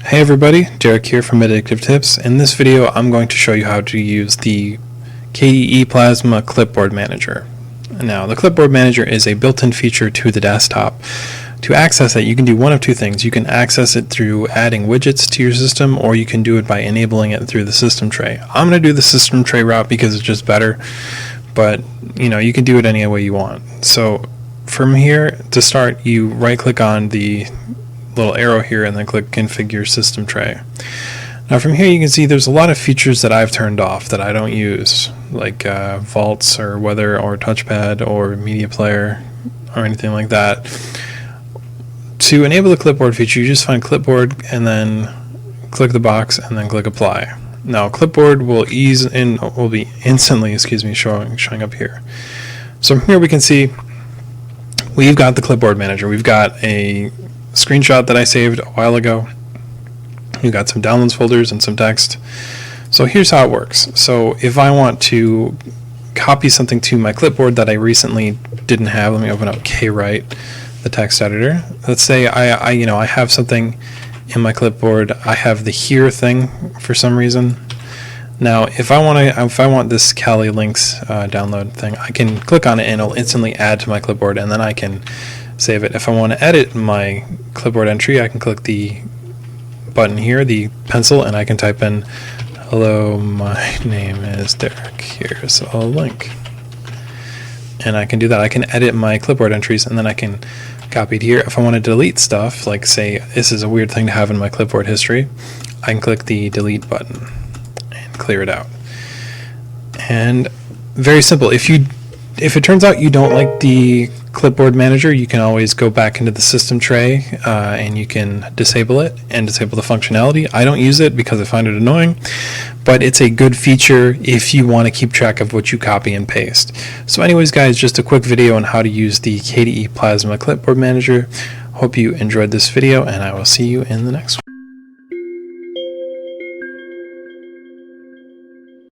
Hey everybody, Derek here from Addictive Tips. In this video I'm going to show you how to use the KDE Plasma Clipboard Manager. Now the Clipboard Manager is a built-in feature to the desktop. To access it you can do one of two things. You can access it through adding widgets to your system, or you can do it by enabling it through the system tray. I'm going to do the system tray route because it's just better, but you can do it any way you want. So from here to start, you right click on the little arrow here and then click configure system tray. Now from here you can see there's a lot of features that I've turned off that I don't use, like vaults or weather or touchpad or media player or anything like that. To enable the clipboard feature, you just find clipboard and then click the box and then click apply. Now clipboard will be instantly showing up here. So from here we can see we've got the clipboard manager. We've got a screenshot that I saved a while ago. We've got some downloads folders and some text. So here's how it works. So if I want to copy something to my clipboard that I recently didn't have, let me open up KWrite, the text editor. Let's say I have something in my clipboard. I have the here thing for some reason. Now if I want this Kali links download thing, I can click on it and it'll instantly add to my clipboard, and then I can save it. If I want to edit my clipboard entry, I can click the button here, the pencil, and I can type in, hello, my name is Derek, here's a link. And I can do that. I can edit my clipboard entries and then I can copy it here. If I want to delete stuff, like say this is a weird thing to have in my clipboard history, I can click the delete button and clear it out. And very simple. If it turns out you don't like the clipboard manager, you can always go back into the system tray and you can disable it and disable the functionality. I don't use it because I find it annoying, but it's a good feature if you want to keep track of what you copy and paste. So anyways guys, just a quick video on how to use the KDE Plasma Clipboard Manager. Hope you enjoyed this video, and I will see you in the next one.